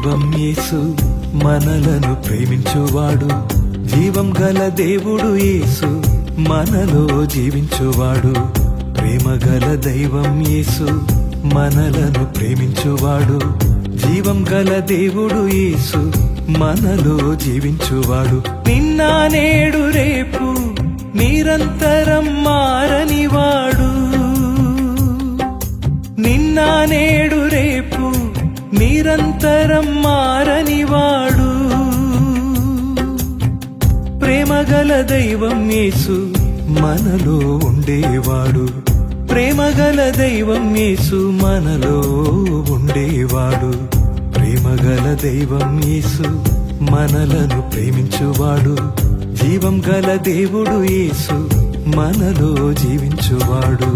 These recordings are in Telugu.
దైవం యేసు మనలను ప్రేమించువాడు. జీవం గల దేవుడు యేసు మనలో జీవించువాడు. ప్రేమ గల దైవం యేసు మనలను ప్రేమించువాడు. జీవం గల దేవుడు యేసు మనలో జీవించువాడు. నిన్న నేడు రేపు నిరంతరం మారనివాడు. నిన్న నేడు రేపు నిరంతరం మారనివాడు. ప్రేమగల దైవం యేసు మనలో ఉండేవాడు. ప్రేమగల దైవం యేసు మనలో ఉండేవాడు. ప్రేమగల దైవం యేసు మనలను ప్రేమించువాడు. జీవం గల దేవుడు యేసు మనలో జీవించువాడు.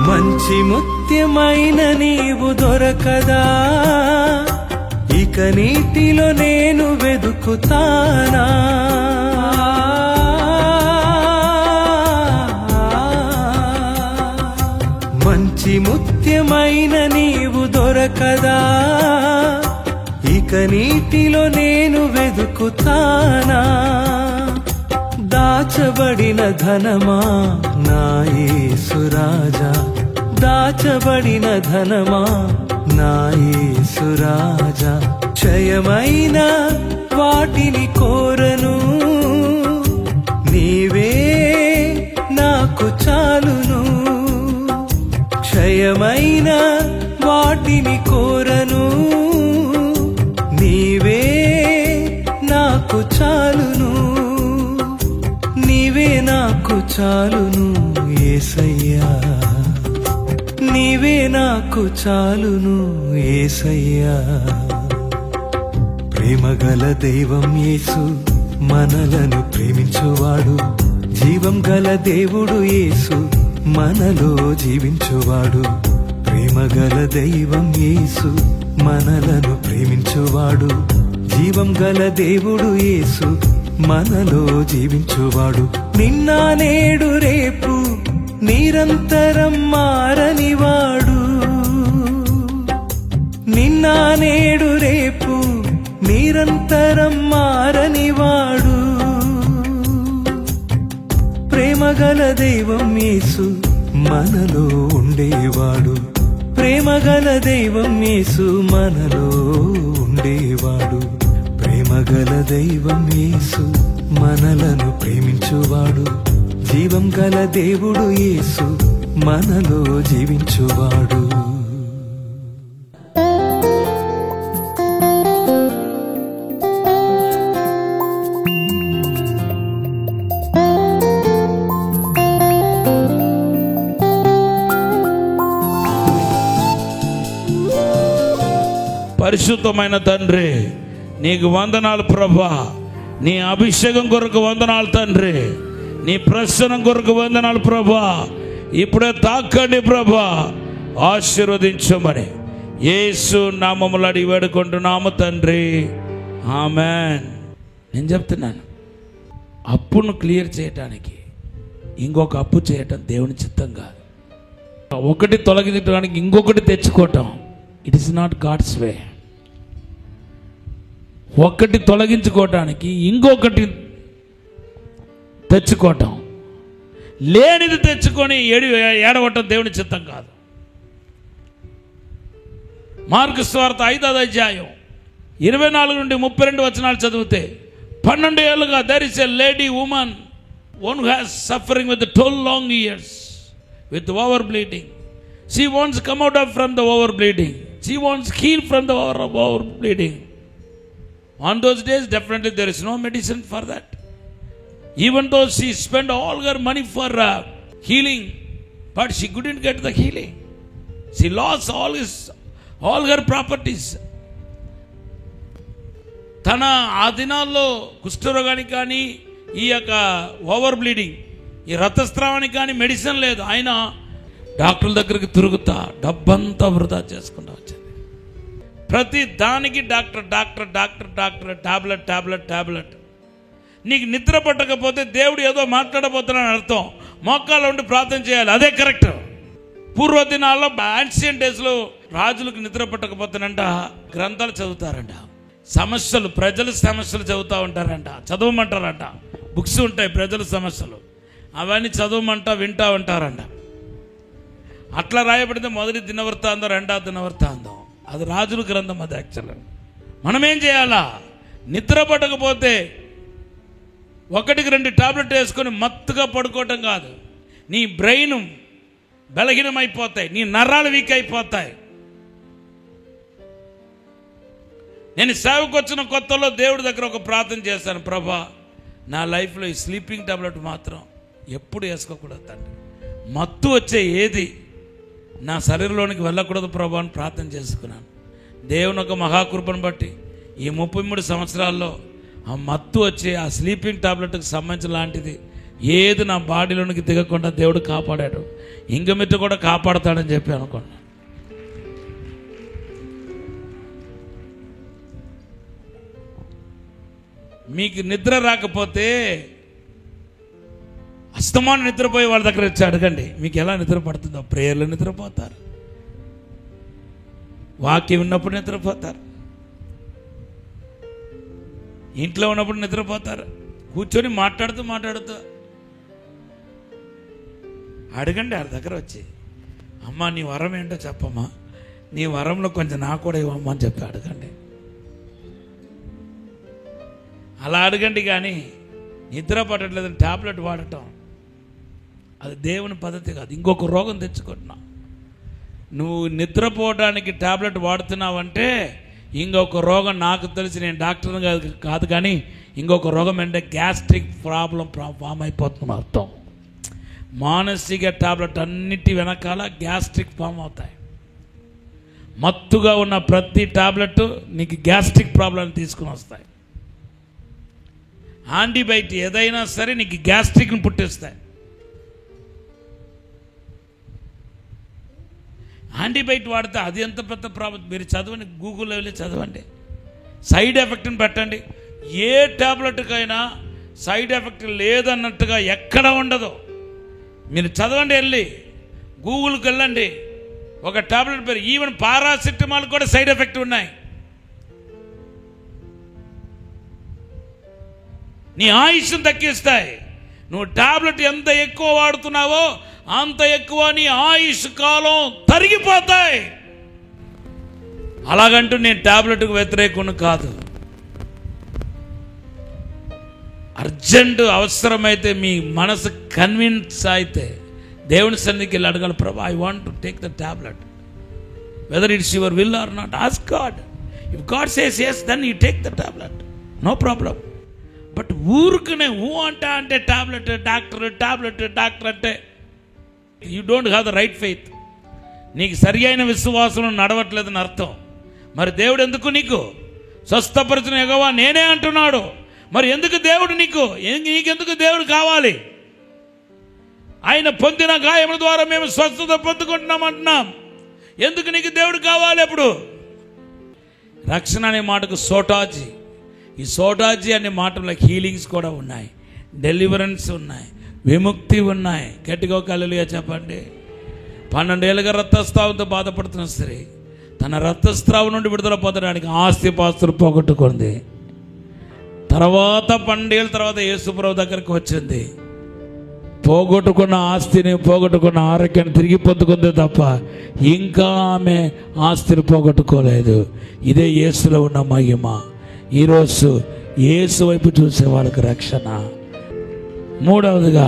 మంచి ముత్యమైన నీవు దొరకదా, ఇక నీటిలో నేను వెదుకుతానా. మంచి ముత్యమైన నీవు దొరకదా, ఇక నీటిలో నేను వెదుకుతానా. దాచబడిన ధనమా నా యేసు రాజా, దాచబడిన ధనమా నా యేసు రాజా. క్షయమైన వాటిని కోరను, నీవే నాకు చాలును. క్షయమైన వాటిని కోరను, నీవే నాకు చాలును. నీవే నాకు చాలును యేసయ్యా, నీవే నాకు చాలును యేసయ్యా. ప్రేమగల దైవం యేసు మనలను ప్రేమించువాడు. జీవం గల దేవుడు యేసు మనలో జీవించువాడు. ప్రేమగల దైవం యేసు మనలను ప్రేమించువాడు. జీవం గల దేవుడు యేసు మనలో జీవించువాడు. నిన్న నేడు రేపు నిరంతరం మారనివాడు. నిన్న నేడు రేపు నిరంతరం మారనివాడు. ప్రేమగల దైవం యేసు మనలో ఉండేవాడు. ప్రేమగల దైవం యేసు మనలో ఉండేవాడు. ప్రేమగల దైవం యేసు మనలను ప్రేమించువాడు. జీవం గల దేవుడు యేసు మనలో జీవించువాడు. పరిశుద్ధమైన తండ్రి, నీకు వందనాలు ప్రభా. నీ అభిషేకం కొరకు వందనాలు తండ్రి. నీ ప్రసన్నం కొరకు వందనాలు ప్రభా. ఇప్పుడే తాకండి ప్రభా, ఆశీర్వదించమని యేసు నామములో అడిగి వేడుకుంటున్నాము తండ్రి, ఆమెన్. నేను చెప్తున్నాను, అప్పును క్లియర్ చేయటానికి ఇంకొక అప్పు చేయటం దేవుని చిత్తం కాదు. ఒకటి తొలగించడానికి ఇంకొకటి తెచ్చుకోవటం, it is not God's way. ఒకటి తొలగించుకోవటానికి ఇంకొకటి తెచ్చుకోవటం, లేనిది తెచ్చుకొని ఏడవటం దేవుని చిత్తం కాదు. మార్కు సువార్త 5వ అధ్యాయం 24 నుండి 32 వచనాలు చదివితే, 12 ఏళ్ళుగా there is a lady woman, one who has suffering with 12 long years with overbleeding. She wants to come out of from the overbleeding. She wants healed from the overbleeding. On those days, definitely there is no medicine for that. Even though she spent all her money for healing, but she couldn't get the healing. She lost all her properties. తన ఆ దినాల్లో కుష్ఠరోగానికి కానీ, ఈ యొక్క ఓవర్ బ్లీడింగ్, ఈ రక్తస్రావానికి కానీ మెడిసిన్ లేదు. ఆయన డాక్టర్ల దగ్గరికి తిరుగుతా డబ్బంతా వృధా చేసుకుంటా వచ్చింది. ప్రతి దానికి doctor doctor doctor doctor, tablet tablet tablet. నీకు నిద్ర పట్టకపోతే దేవుడు ఏదో మాట్లాడబోతున్నాడని అర్థం. మోకాల్లో ఉండి ప్రార్థన చేయాలి, అదే కరెక్ట్. పూర్వ దినాల్లో యాన్షియన్ డేస్లో రాజులకు నిద్ర పట్టకపోతేనంట గ్రంథాలు చదువుతారంట. సమస్యలు, ప్రజల సమస్యలు చదువుతూ ఉంటారంట, చదవమంటారంట. బుక్స్ ఉంటాయి ప్రజల సమస్యలు, అవన్నీ చదవమంటా వింటా ఉంటారంట. అట్లా రాయబడితే మొదటి దినవృత్తాంతం, రెండవ దినవృత్తాంతం, అది రాజుల గ్రంథం. అది యాక్చువల్. మనం ఏం చేయాలా? నిద్ర పట్టకపోతే 1-2 టాబ్లెట్ వేసుకొని మత్తుగా పడుకోవటం కాదు. నీ బ్రెయిన్ బలహీనమైపోతాయి, నీ నరాలు వీక్ అయిపోతాయి. నేను సేవకు వచ్చిన కొత్తలో దేవుడి దగ్గర ఒక ప్రార్థన చేశాను, ప్రభా నా లైఫ్లో ఈ స్లీపింగ్ టాబ్లెట్ మాత్రం ఎప్పుడు వేసుకోకూడదు తండ్రి. మత్తు వచ్చే ఏది నా శరీరంలోనికి వెళ్ళకూడదు ప్రభా అని ప్రార్థన చేసుకున్నాను. దేవుని ఒక మహాకృపను బట్టి ఈ 33 సంవత్సరాల్లో ఆ మత్తు వచ్చే ఆ స్లీపింగ్ టాబ్లెట్కి సంబంధించిన లాంటిది ఏది నా బాడీలోనికి దిగకుండా దేవుడు కాపాడాడు. ఇంక మిట్ట కూడా కాపాడతాడని చెప్పి అనుకున్నాను. మీకు నిద్ర రాకపోతే అస్తమానం నిద్రపోయి వాళ్ళ దగ్గర వచ్చి అడగండి, మీకు ఎలా నిద్ర పడుతుందో. ప్రేయర్లో నిద్రపోతారు, వాక్యం ఉన్నప్పుడు నిద్రపోతారు, ఇంట్లో ఉన్నప్పుడు నిద్రపోతారు, కూర్చొని మాట్లాడుతూ అడగండి వాళ్ళ దగ్గర వచ్చి, అమ్మ నీ వరం ఏంటో చెప్పమ్మా, నీ వరంలో కొంచెం నాకు కూడా ఇవ్వమ్మా అని చెప్పి అడగండి. అలా అడగండి. కానీ నిద్ర పట్టట్లేదని టాబ్లెట్ వాడటం అది దేవుని పద్ధతి కాదు. ఇంకొక రోగం తెచ్చుకుంటున్నావు. నువ్వు నిద్రపోవడానికి టాబ్లెట్ వాడుతున్నావంటే ఇంకొక రోగం, నాకు తెలిసి నేను డాక్టర్ని కాదు కానీ ఇంకొక రోగం అంటే గ్యాస్ట్రిక్ ప్రాబ్లం ఫామ్ అయిపోతుంది అర్థం. మానసిక టాబ్లెట్ అన్నిటి వెనకాల గ్యాస్ట్రిక్ ఫామ్ అవుతాయి. మత్తుగా ఉన్న ప్రతి టాబ్లెట్ నీకు గ్యాస్ట్రిక్ ప్రాబ్లం తీసుకుని వస్తాయి. యాంటీబయాటిక్ ఏదైనా సరే నీకు గ్యాస్ట్రిక్ని పుట్టిస్తాయి. యాంటీబయాటిక్ వాడితే అది ఎంత పెద్ద ప్రాబ్లం. మీరు చదవండి, గూగుల్లో వెళ్ళి చదవండి, సైడ్ ఎఫెక్ట్ని పెట్టండి. ఏ టాబ్లెట్కైనా సైడ్ ఎఫెక్ట్ లేదన్నట్టుగా ఎక్కడ ఉండదు. మీరు చదవండి, వెళ్ళి గూగుల్కి వెళ్ళండి, ఒక టాబ్లెట్ పేరు, ఈవెన్ పారాసిటమాల్ కూడా సైడ్ ఎఫెక్ట్ ఉన్నాయి. నీ ఆయుష్ను తగ్గిస్తాయి. నువ్వు టాబ్లెట్ ఎంత ఎక్కువ వాడుతున్నావో అంత ఎక్కువ నీ ఆయుష్ కాలం తరిగిపోతాయి. అలాగంటూ నేను టాబ్లెట్కు వ్యతిరేకుని కాదు. అర్జెంటు అవసరమైతే మీ మనసు కన్విన్స్ అయితే దేవుని సన్నిధికి వెళ్ళి అడగాలి, ప్రభా I want to take the tablet, whether it's your will or not. Ask God. If God says yes, then you take the tablet, no problem. But ఊరుకునే అంటే టాబ్లెట్ డాక్టర్ అంటే you don't have the right faith. నీకు సరి అయిన విశ్వాసం నడవట్లేదని అర్థం. మరి దేవుడు ఎందుకు నీకు స్వస్థపరిచిన యెహోవా నేనే అంటున్నాడు. మరి ఎందుకు దేవుడు నీకెందుకు దేవుడు కావాలి? ఆయన పొందిన గాయముల ద్వారా మేము స్వస్థత పొందుకుంటున్నాం అంటున్నాం. ఎందుకు నీకు దేవుడు కావాలి? అప్పుడు రక్షణ అనే మాటకు సోటాజీ, ఈ సోటాజీ అనే మాటలో హీలింగ్స్ కూడా ఉన్నాయి, డెలివరెన్స్ ఉన్నాయి, విముక్తి ఉన్నాయి. గట్టిగా ఒక హల్లెలూయా చెప్పండి. 12 ఏళ్ళుగా రక్తస్రావంతో బాధపడుతున్న స్త్రీ తన రక్తస్రావం నుండి విడుదల పొందడానికి ఆస్తిపాస్తులు పోగొట్టుకుంది. తర్వాత 12 ఏళ్ళ తర్వాత యేసుప్రభు దగ్గరికి వచ్చింది. పోగొట్టుకున్న ఆస్తిని, పోగొట్టుకున్న ఆరోగ్యాన్ని తిరిగి పొందుకుందే తప్ప ఇంకా ఆమె ఆస్తిని పోగొట్టుకోలేదు. ఇదే యేసులో ఉన్న మహిమ. ఈరోజు యేసు వైపు చూసే వాళ్ళకి రక్షణ. మూడవదిగా,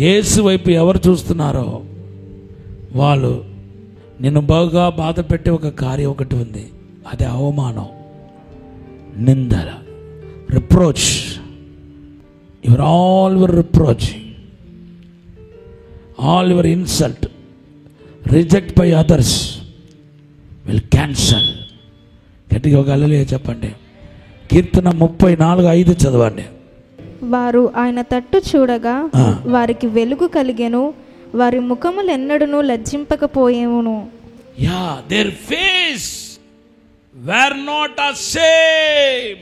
యేసు వైపు ఎవరు చూస్తున్నారో వాళ్ళు నిన్ను బాగా బాధ పెట్టే ఒక కార్యం ఒకటి ఉంది. అది అవమానం, నిందల, reproach. Your all your reproaching, all your insult, reject by others will cancel. గట్టిగా ఒక హల్లెలూయా చెప్పండి. కీర్తన 34:5 చదవండి. వారు ఆయన తట్టు చూడగా వారికి వెలుగు కలిగెను, వారి ముఖములు ఎన్నడూను లజ్జింపకపోయేవును. Yeah, their face were not ashamed.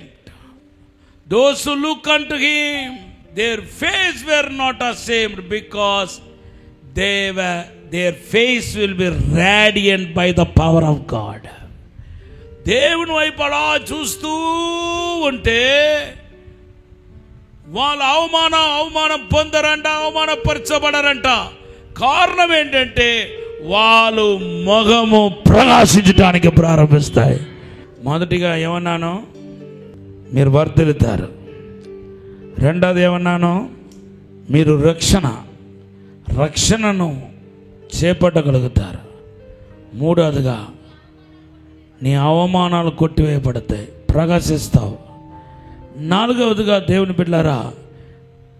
Those who look unto him, their face were not ashamed, because their face will be radiant by the power of God. దేవుని వైపు అలా చూస్తూ ఉంటే వాళ్ళు అవమానం పొందరంట, అవమానపరచబడరంట. కారణం ఏంటంటే వాళ్ళు మొగము ప్రకాశించడానికి ప్రారంభిస్తాయి. మొదటిగా ఏమన్నాను? మీరు వర్ధిల్లుతారు. రెండోది ఏమన్నాను? మీరు రక్షణను చేపట్టగలుగుతారు. మూడోదిగా నీ అవమానాలు కొట్టివేయబడతాయి, ప్రకాశిస్తావు. నాలుగవదిగా దేవుని బిడ్డలారా,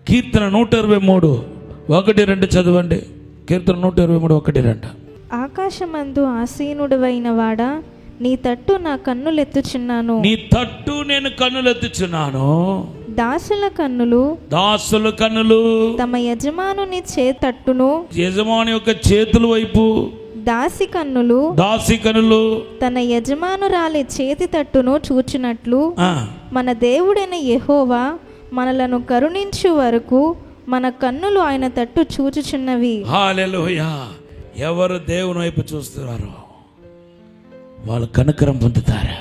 కీర్తన 123:1-2 చదవండి. కీర్తన 123:1-2. ఆకాశమందు ఆసీనుడవైన వాడా, నీ తట్టు నా కన్నులెత్తుచున్నాను. నీ తట్టు నేను కన్నులెత్తుచున్నాను. దాసుల కన్నులు తమ యజమానుని చేతట్టును, యజమాని యొక్క చేతుల వైపు, దాసి కన్నులు తన యజమానురాలి చేతి తట్టును చూచినట్లు, మన దేవుడైన యెహోవా మనలను కరుణించు వరకు మన కన్నులు ఆయన తట్టు చూచుచున్నవి. హల్లెలూయా. ఎవరు దేవుని వైపు చూస్తున్నారో వాళ్ళు కనికరం పొందుతారు.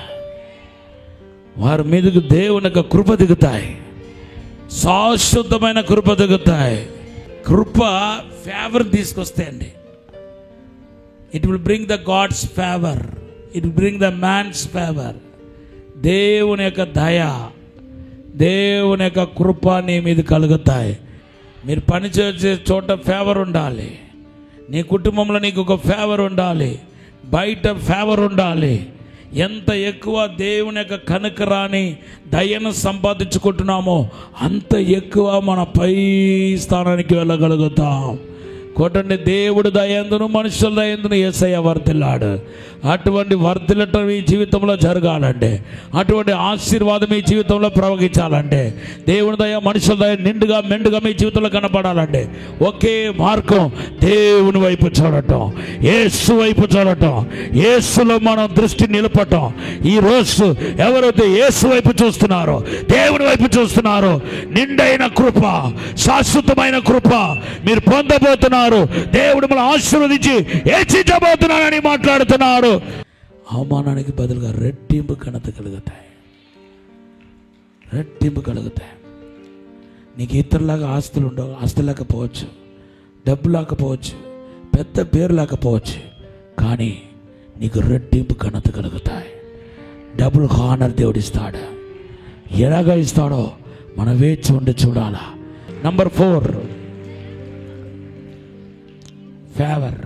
వారి మీదకు దేవుని యొక్క కృప దిగుతాయి, శాశ్వతమైన కృప దిగుతాయి. కృప ఫేవర్ తీసుకొస్తాయండి. It will bring the God's favour, it will bring the man's favour. దేవుని యొక్క దయ, దేవుని యొక్క కృప నీ మీద కలుగుతాయి. మీరు పనిచేసే చోట ఫేవర్ ఉండాలి, నీ కుటుంబంలో నీకు ఒక ఫేవర్ ఉండాలి, బయట ఫేవర్ ఉండాలి. ఎంత ఎక్కువ దేవుని యొక్క కనికరాన్ని, దయను సంపాదించుకుంటున్నామో అంత ఎక్కువ మన పై స్థానానికి వెళ్ళగలుగుతాం. కొట్టండి, దేవుడు దయందును మనుషుల దయందును యేసయ్య వర్ధిల్లాడు. అటువంటి వర్ధిల్లటం మీ జీవితంలో జరగాలంటే, అటువంటి ఆశీర్వాదం మీ జీవితంలో ప్రవహించాలంటే, దేవుని దయ మనుషుల దయ నిండుగా మెండుగా మీ జీవితంలో కనపడాలంటే ఒకే మార్గం దేవుని వైపు చూడటం, యేసు వైపు చూడటం, యేసులో మనం దృష్టి నిలపటం. ఈరోజు ఎవరైతే యేసు వైపు చూస్తున్నారో, దేవుని వైపు చూస్తున్నారో, నిండైన కృప, శాశ్వతమైన కృప మీరు పొందబోతున్నారు. దేవుడు మనం ఆశీర్వదించి హెచ్చించబోతున్నానని మాట్లాడుతున్నాడు. అవమానానికి బదులుగా రెట్టింపు ఘనత కలుగుతాయి, రెట్టింపు కలుగుతాయి. నీకు ఇతరులాగా ఆస్తులు ఉండవు, ఆస్తులు లేకపోవచ్చు, డబ్బు లేకపోవచ్చు, పెద్ద పేరు లేకపోవచ్చు, కానీ నీకు రెట్టింపు ఘనత కలుగుతాయి. డబుల్ హానర్ దేవుడు ఇస్తాడు. ఎలాగా ఇస్తాడో మనం వేచి ఉండి చూడాలా. Number 4, favour.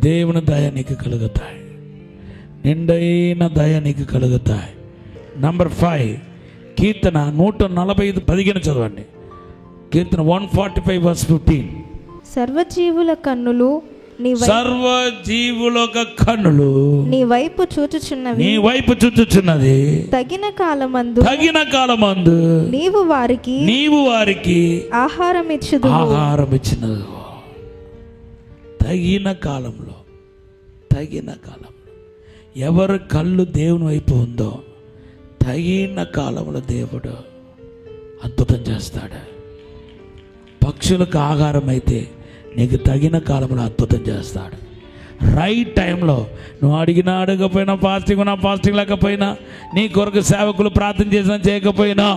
దేవుని దయ నీకు కలుగుతాయి, నిండైన దయ నీకు కలుగుతాయి. నంబర్ 5, కీర్తన 145:15 చదవండి. కీర్తన 145:15. సర్వజీవుల కన్నులు నీ వైపు చూచుచున్నది. తగిన కాలమందు నీవు వారికి ఆహారమిచ్చుదువు. తగిన కాలంలో ఎవరి కళ్ళు దేవుని వైపు ఉందో తగిన కాలంలో దేవుడు అద్భుతం చేస్తాడు. పక్షులకు ఆహారం అయితే నీకు తగిన కాలంలో అద్భుతం చేస్తాడు. రైట్ టైంలో నువ్వు అడగకపోయినా, ఫాస్టింగ్ లేకపోయినా, నీ కొరకు సేవకులు ప్రార్థన చేసినా చేయకపోయినా,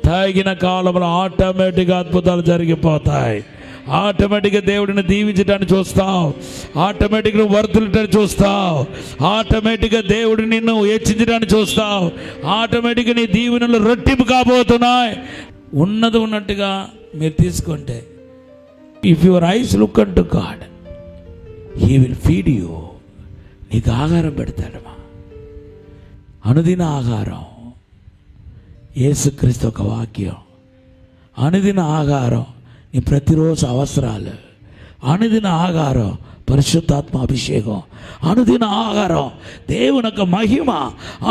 తగిన కాలంలో ఆటోమేటిక్గా అద్భుతాలు జరిగిపోతాయి. ఆటోమేటిక్గా దేవుడిని దీవించడానికి చూస్తావు, ఆటోమేటిక్గా వర్ధులటాన్ని చూస్తావు, ఆటోమేటిక్గా దేవుడిని నిన్ను హెచ్చించడానికి చూస్తావు, ఆటోమేటిక్గా నీ దీవెనలు రెట్టింపు కాబోతున్నాయి. ఉన్నది ఉన్నట్టుగా మీరు తీసుకుంటే, if your eyes look an to God, he will feed you. నీకు ఆహారం పెడతాడమ్మా, అనుదిన ఆహారం. యేసుక్రీస్తు ఒక వాక్యం, అనుదిన ఆహారం నీ ప్రతిరోజు అవసరాలు, అనుదిన ఆహారం పరిశుద్ధాత్మ అభిషేకం, అనుదిన ఆహారం, దేవుని యొక్క మహిమ,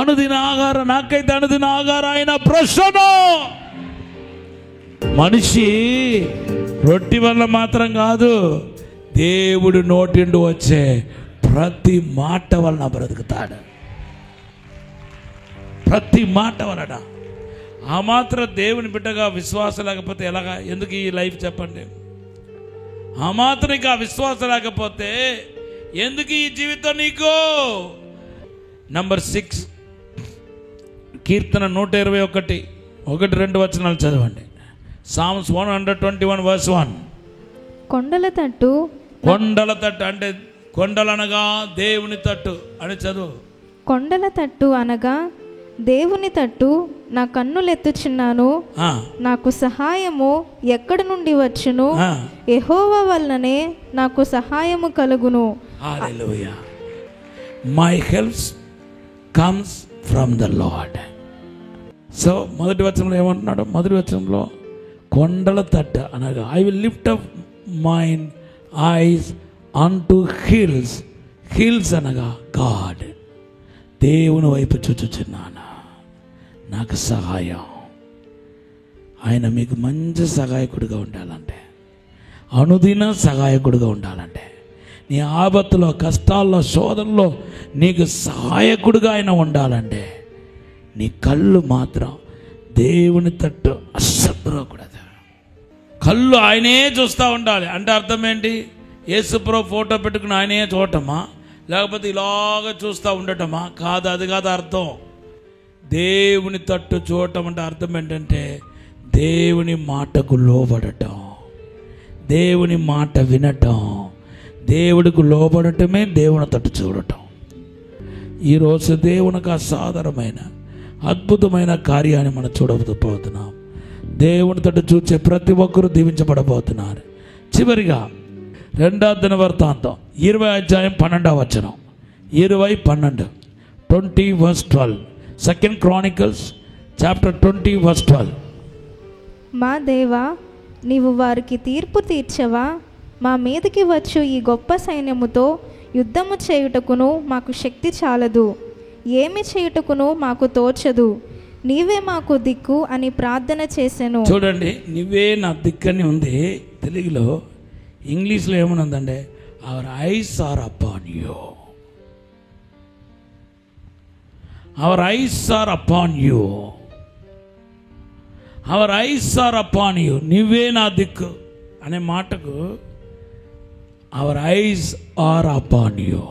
అనుదిన ఆహారం. నాకైతే అనుదిన ఆహారం ఆయన ప్రసన్నం. మనిషి రొట్టె వల్ల మాత్రం కాదు, దేవుడు నోటిండు వచ్చే ప్రతి మాట వలన బ్రతుకుతాడు. ప్రతి మాట వలన. ఆ మాత్రం దేవుని బిడ్డగా విశ్వాసం లేకపోతే ఎలాగా? ఎందుకు ఈ లైఫ్ చెప్పండి? ఆ మాత్రం ఇక విశ్వాసం లేకపోతే ఎందుకు ఈ జీవితం నీకు? నంబర్ 6 కీర్తన 121 1-2 వచనాలు చదవండి. Psalms 121 verse 1. కొండల తట్టు అంటే కొండలనగా దేవుని తట్టు అని చదువు. కొండల తట్టు అనగా దేవుని తట్టు నా కన్నులెత్తుచున్నాను. నాకు సహాయము ఎక్కడి నుండి వచ్చును? యెహోవా వల్లనే నాకు సహాయము కలుగును. Hallelujah. My help comes from the Lord. So మొదటి వచనంలో ఏమంటున్నాడు? మొదటి వచనంలో కొండల తట్ట అనగా I will lift up mine eyes unto hills. Hills అనగా గాడ్. దేవుని వైపు చూచుచున్నాను, నాకు సహాయం. ఆయన మీకు మంచి సహాయకుడిగా ఉండాలంటే, అనుదిన సహాయకుడిగా ఉండాలంటే, నీ ఆపత్తులో, కష్టాల్లో, శోధనలో నీకు సహాయకుడిగా ఆయన ఉండాలంటే నీ కళ్ళు మాత్రం దేవుని తట్టు అస్సలు. కళ్ళు ఆయనే చూస్తూ ఉండాలి. అంటే అర్థం ఏంటి? యేసుప్రభు ఫోటో పెట్టుకుని ఆయనే చూడటమా, లేకపోతే ఇలాగ చూస్తూ ఉండటమా? కాదు, అది కాదు అర్థం. దేవుని తట్టు చూడటం అంటే అర్థం ఏంటంటే దేవుని మాటకు లోబడటం, దేవుని మాట వినటం, దేవుడికి లోబడటమే దేవుని తట్టు చూడటం. ఈరోజు దేవునికి అసాధారణమైన అద్భుతమైన కార్యాన్ని మనం చూడబోతున్నాం. దేవుని తట్టు చూసే ప్రతి ఒక్కరూ దీవించబడబోతున్నారు. చివరిగా 2వ దినవృత్తాంతం 20వ అధ్యాయం 12వ వచనం. 20:12 20 verse 12. 2nd Chronicles chapter 20 verse 12. మా దేవా, నీవు వారికి తీర్పు తీర్చవా? మా మీదకి వచ్చు ఈ గొప్ప సైన్యముతో యుద్ధము చేయుటకును మాకు శక్తి చాలదు, ఏమి చేయుటకును మాకు తోచదు. నీవే మాకు దిక్కు అని ప్రార్థన చేశాను. చూడండి, నీవే నా దిక్కని ఉంది తెలుగులో. ఇంగ్లీష్లో ఏమనుందంటే our eyes are upon you. Our eyes are upon you. Our eyes are upon you. నీవే నా దిక్కు అనే మాటకు our eyes are upon you.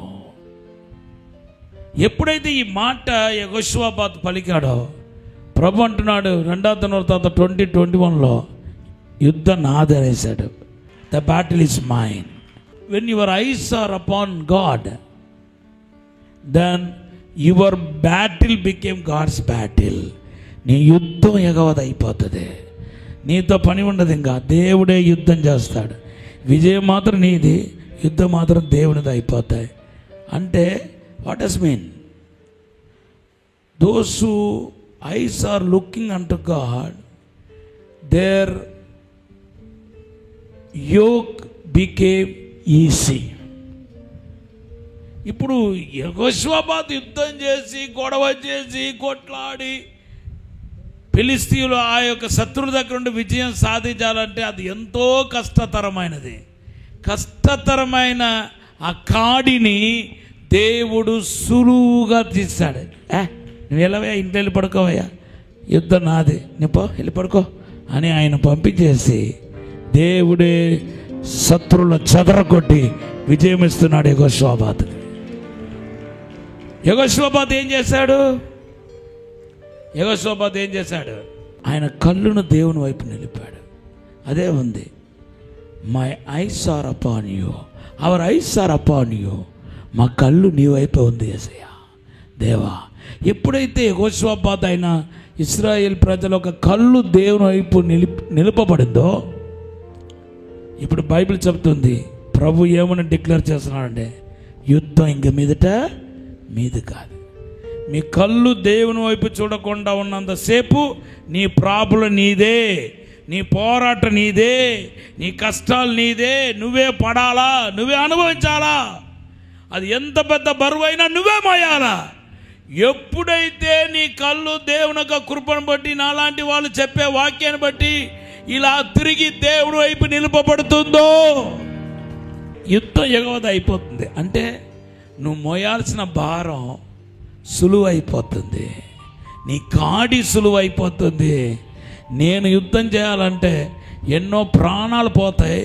ఎప్పుడైతే ఈ మాట యెహోషువబాత్ పలికాడో, ప్రభు అంటున్నాడు 2వ దినవృత్తాంతం 20:21లో యుద్ధం నాది అనేసాడు. The battle is mine. When your eyes are upon God, then your battle became God's battle. నీ యుద్ధం ఎగవది అయిపోతుంది. నీతో పని ఉండదు, ఇంకా దేవుడే యుద్ధం చేస్తాడు. విజయం మాత్రం నీది, యుద్ధం మాత్రం దేవునిది అయిపోతాయి. అంటే what does mean? Those who eyes are looking unto God, their yoke became easy. ఇప్పుడు యెహోషువబాత్ యుద్ధం చేసి, గొడవ చేసి, కొట్లాడి ఫిలిస్తీయులు ఆ యొక్క శత్రువు దగ్గర నుండి విజయం సాధించాలంటే అది ఎంతో కష్టతరమైనది. కష్టతరమైన ఆ కాడిని దేవుడు సులువుగా తీశాడు. నువ్వు వెళ్ళవయ్యా, ఇంట్లో వెళ్ళి పడుకోవయ్యా, యుద్ధం నాది, నీపో వెళ్ళి పడుకో అని ఆయన పంపించేసి దేవుడే శత్రువుల చెదరగొట్టి విజయం ఇస్తున్నాడు యెహోషువబాత్. యెహోషువబాత్ ఏం చేశాడు? యెహోషువబాత్ ఏం చేశాడు? ఆయన కళ్ళును దేవుని వైపు నిలిపాడు. అదే ఉంది, my eyes are upon you. Our eyes are upon you. మా కళ్ళు నీ వైపే ఉంది యేసయ్యా. దేవా, ఎప్పుడైతే యెహోషువబాత్ అయిన ఇశ్రాయేల్ ప్రజల ఒక కళ్ళు దేవుని వైపు నిలుపబడిందో, ఇప్పుడు బైబిల్ చెప్తుంది, ప్రభు ఏమని డిక్లేర్ చేస్తున్నాడంటే యుద్ధం ఇంక మీదట మీది కాదు. మీ కళ్ళు దేవుని వైపు చూడకుండా ఉన్నంతసేపు నీ ప్రాబ్లం నీదే, నీ పోరాటం నీదే, నీ కష్టాలు నీదే, నువ్వే పడాలా, నువ్వే అనుభవించాలా. అది ఎంత పెద్ద బరువైనా నువ్వే మోయాలా. ఎప్పుడైతే నీ కళ్ళు దేవుని యొక్క కృపను బట్టి, నాలాంటి వాళ్ళు చెప్పే వాక్యాన్ని బట్టి ఇలా తిరిగి దేవుడి వైపు నిలుపబడుతుందో యుద్ధం ఎగవద అయిపోతుంది. అంటే నువ్వు మోయాల్సిన భారం సులువు అయిపోతుంది, నీ కాడి సులువు అయిపోతుంది. నేను యుద్ధం చేయాలంటే ఎన్నో ప్రాణాలు పోతాయి,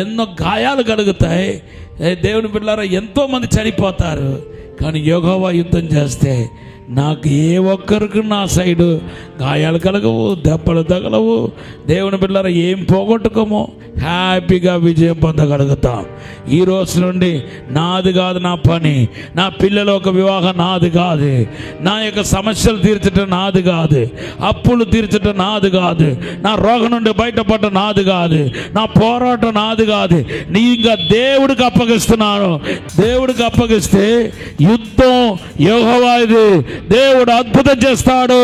ఎన్నో గాయాలు కలుగుతాయి. దేవుని బిడ్డలారా, ఎంతోమంది చనిపోతారు. కానీ యెహోవా యుద్ధం చేస్తే నాకు ఏ ఒక్కరికి నా సైడు గాయాలు కలగవు, దెబ్బలు తగలవు. దేవుని బిడ్డలారా, ఏం పోగొట్టుకోమో హ్యాపీగా విజయం పొందగలుగుతాం. ఈ రోజు నుండి నాది కాదు నా పని, నా పిల్లల ఒక వివాహం నాది కాదు, నా యొక్క సమస్యలు తీర్చడం నాది కాదు, అప్పులు తీర్చడం నాది కాదు, నా రోగం నుండి బయటపడటం నాది కాదు, నా పోరాటం నాది కాదు. నీ ఇంకా దేవుడికి అప్పగిస్తున్నాను. దేవుడికి అప్పగిస్తే యుద్ధం యెహోవాది. దేవుడు అద్భుతం చేస్తాడు.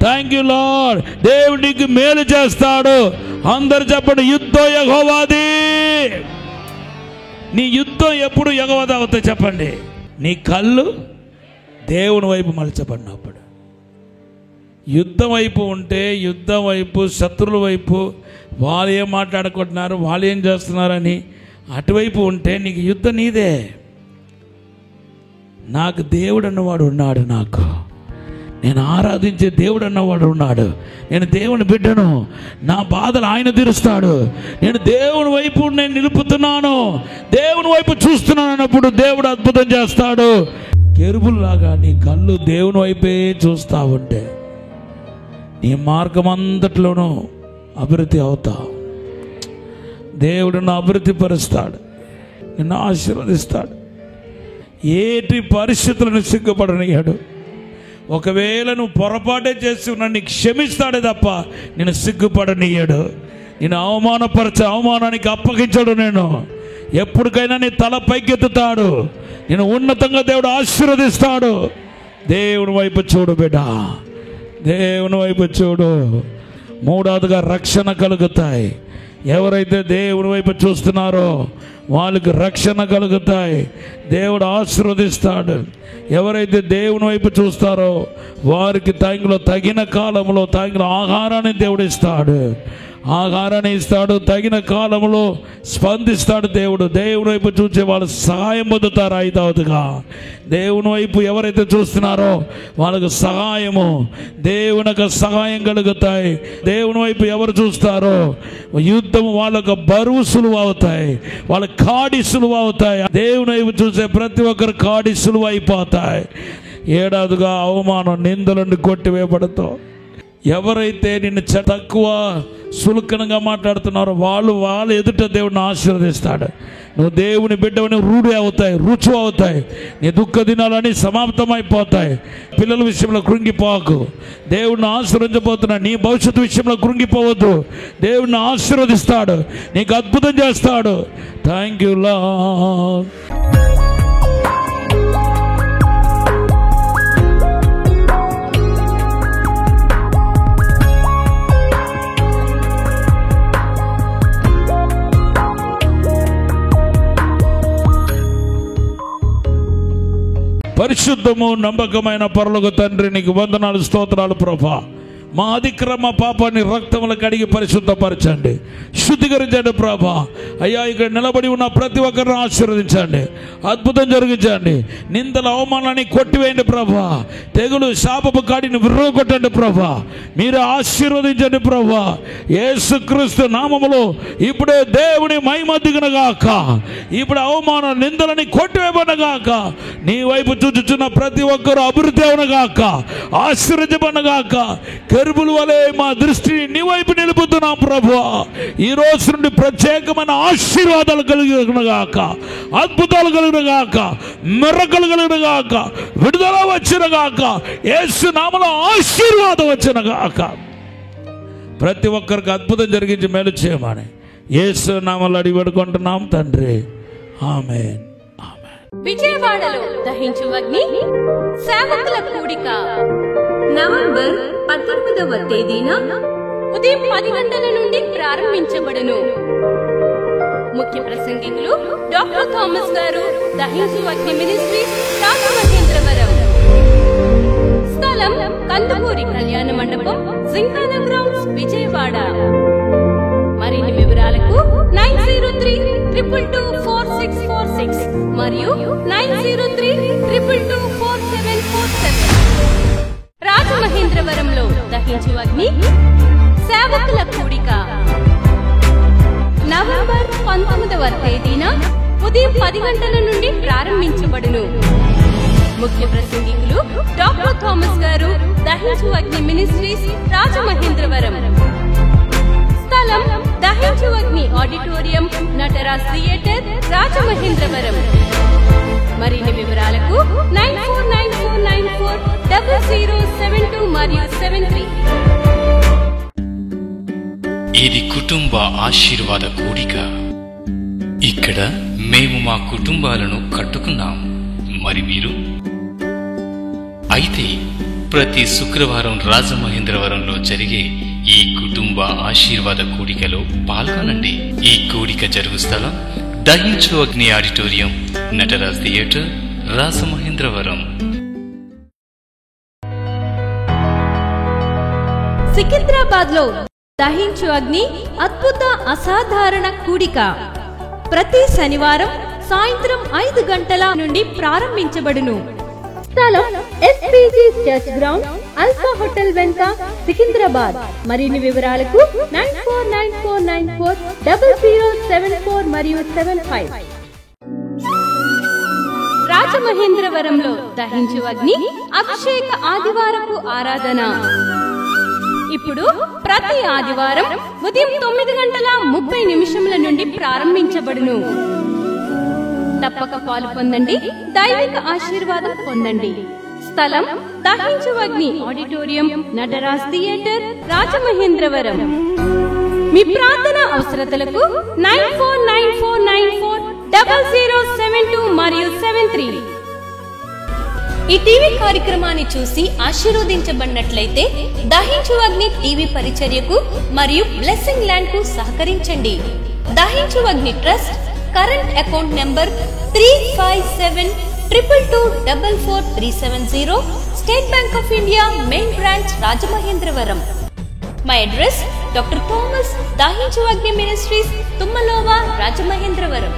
Thank you lord. దేవుడు నీకు మేలు చేస్తాడు. అందరు చెప్పండి, యుద్ధం యెహోవాది. నీ యుద్ధం ఎప్పుడు యెహోవాది అవుతాయి చెప్పండి. నీ కళ్ళు దేవుని వైపు మలచబడినప్పుడు. యుద్ధం వైపు ఉంటే, యుద్ధం వైపు, శత్రువుల వైపు, వాళ్ళు ఏం మాట్లాడుకుంటున్నారు, వాళ్ళు ఏం చేస్తున్నారని అటువైపు ఉంటే నీకు యుద్ధం నీదే. నాకు దేవుడు అన్నవాడు ఉన్నాడు, నాకు నేను ఆరాధించే దేవుడు అన్నవాడు ఉన్నాడు. నేను దేవుని బిడ్డను, నా బాధలు ఆయన తీరుస్తాడు. నేను దేవుని వైపు నేను నిలుపుతున్నాను, దేవుని వైపు చూస్తున్నాను అన్నప్పుడు దేవుడు అద్భుతం చేస్తాడు. కెరూబుల్లాగా నీ కళ్ళు దేవుని వైపే చూస్తూ ఉంటే నీ మార్గం అంతట్లోనూ అభివృద్ధి అవుతావు. దేవుడు నా అభివృద్ధి పరుస్తాడు, నిన్ను ఆశీర్వదిస్తాడు. ఏటి పరిస్థితులను సిగ్గుపడనియాడు. ఒకవేళ నువ్వు పొరపాటే చేసి ఉన్నా నీకు క్షమిస్తాడే తప్ప నేను సిగ్గుపడనియ్యాడు. నేను అవమానానికి అప్పగించాడు. నేను ఎప్పటికైనా నీ తల పైకెత్తుతాడు. నేను ఉన్నతంగా దేవుడు ఆశీర్వదిస్తాడు. దేవుని వైపు చూడు బిడ్డ, దేవుని వైపు చూడు. మూడవదిగా రక్షణ కలుగుతాయి. ఎవరైతే దేవుని వైపు చూస్తున్నారో వాళ్ళకి రక్షణ కలుగుతాయి, దేవుడు ఆశీర్వదిస్తాడు. ఎవరైతే దేవుని వైపు చూస్తారో వారికి తగిన కాలంలో తగిన ఆహారాన్ని దేవుడు ఇస్తాడు. ఆహారాన్ని ఇస్తాడు, తగిన కాలంలో స్పందిస్తాడు దేవుడు. దేవుని వైపు చూసే వాళ్ళు సహాయం పొందుతారు. ఐదవదిగా దేవుని వైపు ఎవరైతే చూస్తున్నారో వాళ్ళకు సహాయము, దేవునికి సహాయం కలుగుతాయి. దేవుని వైపు ఎవరు చూస్తారో యుద్ధము వాళ్ళకు బరువు సులువు అవుతాయి, వాళ్ళ కాడి సులువు అవుతాయి. దేవుని వైపు చూసే ప్రతి ఒక్కరు కాడి సులువు అయిపోతాయి. ఏడాదిగా అవమానం, నిందలను కొట్టివేయబడతావు. ఎవరైతే నిన్ను తక్కువ సులకనగా మాట్లాడుతున్నారో వాళ్ళు ఎదుట దేవుడిని ఆశీర్వదిస్తాడు. నువ్వు దేవుని బిడ్డవని రుచి అవుతాయి. నీ దుఃఖ దినాలని సమాప్తమైపోతాయి. పిల్లల విషయంలో కృంగిపోకు, దేవుడిని ఆశీర్వదించబోతున్నా. నీ భవిష్యత్తు విషయంలో కృంగిపోవద్దు. దేవుడిని ఆశీర్వదిస్తాడు, నీకు అద్భుతం చేస్తాడు. Thank you lord. పరిశుద్ధము నమ్మకమైన పరలోక తండ్రి, నీకు వందనాలు, స్తోత్రాలు ప్రభా. మా అతిక్రమ పాపాన్ని రక్తములు కడిగి పరిశుద్ధపరచండి, శుద్ధీకరించండి ప్రభా. అయ్యా, ఇక్కడ నిలబడి ఉన్న ప్రతి ఒక్కరిని ఆశీర్వదించండి, అద్భుతం జరిగించండి. నిందల అవమానాన్ని కొట్టివేయండి ప్రభా. తెగులు శాపపు కాడిని విర్రగొట్టండి ప్రభా. మీరు ఆశీర్వదించండి ప్రభా. యేసుక్రీస్తు నామములో ఇప్పుడే దేవుని మహిమ దిగునగాక. ఇప్పుడు అవమాన నిందలని కొట్టివేయబడగాక. నీ వైపు చూచుచున్న ప్రతి ఒక్కరు అభివృద్ధి అవునగాక, ఆశీర్వదించబడగాక. కెరూబుల వలె మా దృష్టిని నీ వైపు నిలుపుతున్నాం ప్రభువా. ఈ రోజు నుండి ప్రత్యేకమైన ఆశీర్వాదాలు కలుగునగాక, అద్భుతాలు కలుగునగాక, మిరకలు కలుగునగాక, విడుదల వచ్చినగాక, యేసు నామములో ఆశీర్వాదం వచ్చినగాక. ప్రతి ఒక్కరికి అద్భుతం జరిగించి మేలు చేయమని యేసు నామములో అడిగి వేడుకుంటున్నాం తండ్రి. ఆమేన్. విజయవాడలో దహించు అగ్ని సేవకుల కూడిక నవంబర్ 19వ తేదీన ఉదయం 10 గంటల నుండి ప్రారంభించబడును. ముఖ్య ప్రసంగికులు డాక్టర్ థామస్ గారు, దహించు అగ్ని మినిస్ట్రీస్, రాజమహేంద్రవరం. స్థలం కందుకూరి కళ్యాణ మండపం, జింకానా గ్రౌండ్స్, విజయవాడ. మరిన్ని వివరాలకు 9032224646 మరియు 9032224747. రాజమహేంద్రవరంలో దహించు అగ్ని సేవకుల కూడిక నవంబర్ 19వ తేదీన ఉదయం 10 గంటల నుండి ప్రారంభించబడును. ముఖ్య ప్రసంగికులు డాక్టర్ థామస్ గారు, దహించు అగ్ని మినిస్ట్రీస్, రాజమహేంద్రవరం. స్థలం దహించు అగ్ని ఆడిటోరియం, నటరాజ్ థియేటర్, రాజమహేంద్రవరం. మరిన్ని వివరాలకు 9494940072 మరియు 73. ఇది కుటుంబ ఆశీర్వాద కూడిక. ఇక్కడ మేము మా కుటుంబాలను కట్టుకున్నాం. మరి మీరు? అయితే ప్రతి శుక్రవారం రాజమహేంద్రవరంలో జరిగే ఈ కుటుంబ ఆశీర్వాద కూడికలో పాల్గొనండి. ఈ కూడిక జరుగు స్థలం దహించు అగ్ని ఆడిటోరియం, నటరాజ్ థియేటర్, రాజమహేంద్రవరం. సికింద్రాబాద్ లో దహించు అగ్ని అద్భుత అసాధారణ కూడిక ప్రతి శనివారం సాయంత్రం 5 గంటల నుండి ప్రారంభించబడును. స్థలం SPG church ground, alpha hotel వెనుక, సికింద్రాబాద్. మరిన్ని వివరాలకు 9494940074 మరియు 75. రాజమహేంద్రవరంలో దహించు అగ్ని అభిషేక ఆదివారపు ఆరాధన ఇప్పుడు ప్రతి ఆదివారం ఉదయం 9:30 నుండి ప్రారంభించబడును. తప్పక పాలు పొందండి, దైవిక ఆశీర్వాదం పొందండి. స్థలం దహించు అగ్ని ఆడిటోరియం, నటరాజ్ థియేటర్, రాజమహేంద్రవరం. మీ ప్రార్థన అవసరతలకు 9494940072 మరియు 73. ఈ టీవీ కార్యక్రమాన్ని చూసి ఆశీర్వదించబడినట్లయితే దహించు అగ్ని టీవీ పరిచర్యకు మరియు బ్లెస్సింగ్ ల్యాండ్ కు సహకరించండి. దహించు అగ్ని trust current account number 357222444370, State Bank of India, main branch, Rajamahendravaram. My address doctor Thomas, దహించు అగ్ని మినిస్ట్రీస్, తుమ్మలోవా, రాజమహేంద్రవరం.